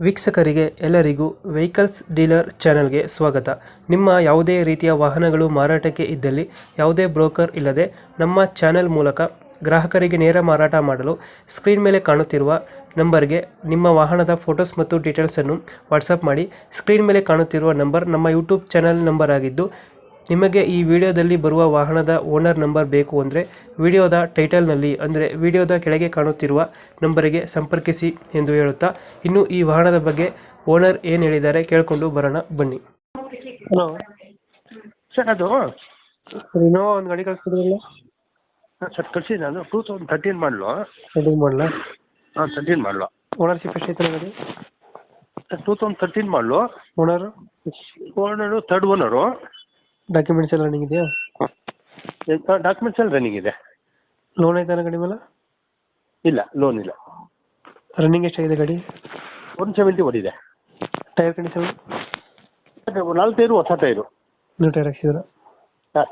ವೀಕ್ಷಕರಿಗೆ ಎಲ್ಲರಿಗೂ vehicles dealer ಚಾನೆಲ್ಗೆ ಸ್ವಾಗತ. ನಿಮ್ಮ ಯಾವುದೇ ರೀತಿಯ ವಾಹನಗಳು ಮಾರಾಟಕ್ಕೆ ಇದ್ದಲ್ಲಿ ಯಾವುದೇ ಬ್ರೋಕರ್ ಇಲ್ಲದೆ ನಮ್ಮ ಚಾನೆಲ್ ಮೂಲಕ ಗ್ರಾಹಕರಿಗೆ ನೇರ ಮಾರಾಟ ಮಾಡಲು ಸ್ಕ್ರೀನ್ ಮೇಲೆ ಕಾಣುತ್ತಿರುವ ನಂಬರ್ಗೆ ನಿಮ್ಮ ವಾಹನದ ಫೋಟೋಸ್ ಮತ್ತು ಡೀಟೇಲ್ಸನ್ನು ವಾಟ್ಸಪ್ ಮಾಡಿ. ಸ್ಕ್ರೀನ್ ಮೇಲೆ ಕಾಣುತ್ತಿರುವ ನಂಬರ್ ನಮ್ಮ ಯೂಟ್ಯೂಬ್ ಚಾನೆಲ್ ನಂಬರ್ ಆಗಿದ್ದು, ನಿಮಗೆ ಈ ವಿಡಿಯೋದಲ್ಲಿ ಬರುವ ವಾಹನದ ಓನರ್ ನಂಬರ್ ಬೇಕು ಅಂದರೆ ವಿಡಿಯೋದ ಟೈಟಲ್ನಲ್ಲಿ ಅಂದರೆ ವಿಡಿಯೋದ ಕೆಳಗೆ ಕಾಣುತ್ತಿರುವ ನಂಬರಿಗೆ ಸಂಪರ್ಕಿಸಿ ಎಂದು ಹೇಳುತ್ತಾ, ಇನ್ನು ಈ ವಾಹನದ ಬಗ್ಗೆ ಓನರ್ ಏನು ಹೇಳಿದ್ದಾರೆ ಕೇಳಿಕೊಂಡು ಬರೋಣ ಬನ್ನಿ. ಹಲೋ ಸರ್ ಅದು ಇನ್ನೋವಾ ಒಂದು ಗಾಡಿ ಕಳಿಸ್ತಿದ್ರಲ್ಲ, ಸರ್ ಕಳಿಸಿದ್ದೆ. ಅದು 2013 ಮಾಡಲು. ರೆಡಿ ಮಾಡಲ. ಹಾಂ 13 ಮಾಡಲು. ಓನರ್ಶಿಪ್ ಎಷ್ಟೈತೆ ಗಾಡಿ? 2013 ಮಾಡಲು. Owner third owner. ಡಾಕ್ಯುಮೆಂಟ್ಸ್ ಎಲ್ಲ ರನ್ನಿಂಗ್ ಇದೆಯಾ? ಡಾಕ್ಯುಮೆಂಟ್ಸ್ ಎಲ್ಲ ರನ್ನಿಂಗ್ ಇದೆ. ಲೋನ್ ಐತಾನ ಗಾಡಿ ಮೇಲೆ? ಇಲ್ಲ, ಲೋನ್ ಇಲ್ಲ. ರನ್ನಿಂಗ್ ಎಷ್ಟಾಗಿದೆ ಗಾಡಿ? 170 ಓಡಿದೆ. Tyre condition? 4 ಟೈರು ಹೊಸ ಟೈರು. ನ್ಯೂ ಟೈರ್ ಹಾಕ್ಸಿದ್ರ? ಹಾಂ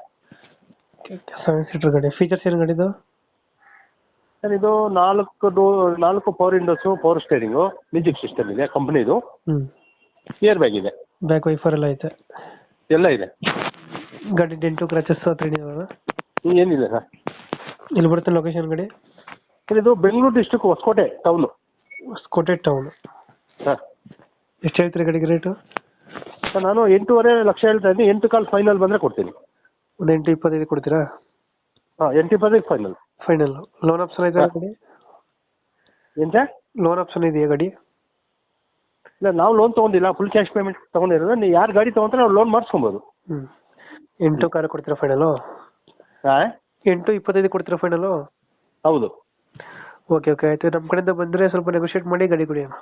7 ಸೀಟರ್ ಗಾಡಿ. ಫೀಚರ್ಸ್ ಏನು ಗಾಡಿದು? ಸರ್ ಇದು 4 power windows, power steering, music system ಇದೆ ಕಂಪ್ನಿದು. ಇಯರ್ ಬ್ಯಾಗ್ ಇದೆ. ಬ್ಯಾಕ್ ವೈಫರ್ ಎಲ್ಲ ಐತೆ? ಎಲ್ಲ ಇದೆ. ಗಾಡಿ ಡೆಂಟು ಕ್ರಾಚಸ್ ಹತ್ರ ಇದೆಯಲ್ಲ? ಏನಿಲ್ಲ ಸರ್. ಎಲ್ಲಿ ಬರುತ್ತೆ ಲೊಕೇಶನ್ ಗಾಡಿ? ಸರ್ ಇದು Bengaluru district Hosakote town. Hosakote town. ಹಾಂ. ಎಷ್ಟು ಹೇಳ್ತೀರಿ ಗಾಡಿಗೆ ರೇಟು? ಸರ್ ನಾನು 8.5 ಲಕ್ಷ ಹೇಳ್ತಾ ಇದ್ದೀನಿ. 8 ಕಾಲ್ ಫೈನಲ್ ಬಂದರೆ ಕೊಡ್ತೀನಿ. ಒಂದು 8-25 ಕೊಡ್ತೀರಾ? ಹಾಂ 8.25 ಫೈನಲ್. ಫೈನಲ್. ಲೋನ್ ಆಪ್ಷನ್ ಐತೆ ಗಾಡಿ? ಏನು ಸರ್? ಲೋನ್ ಆಪ್ಷನ್ ಇದೆಯಾ ಗಾಡಿ? ಇಲ್ಲ, ನಾವು ಲೋನ್ ತೊಗೊಂಡಿಲ್ಲ, ಫುಲ್ ಕ್ಯಾಶ್ ಪೇಮೆಂಟ್ ತೊಗೊಂಡಿರೋದು. ನೀವು ಯಾರು ಗಾಡಿ ತೊಗೊಂತಾರೆ ಅವ್ರು ಲೋನ್ ಮಾಡಿಸ್ಕೊಬೋದು. 8 ಕಾರ್ ಕೊಡ್ತೀರಾ ಫೈನಲು? ಹಾಂ 8-25 ಕೊಡ್ತೀರಾ ಫೈನಲು? ಹೌದು. ಓಕೆ ಆಯಿತು. ನಮ್ಮ ಕಡೆಯಿಂದ ಬಂದರೆ ಸ್ವಲ್ಪ ನೆಗೋಷಿಯೇಟ್ ಮಾಡಿ ಗಾಡಿ ಕೊಡಿ.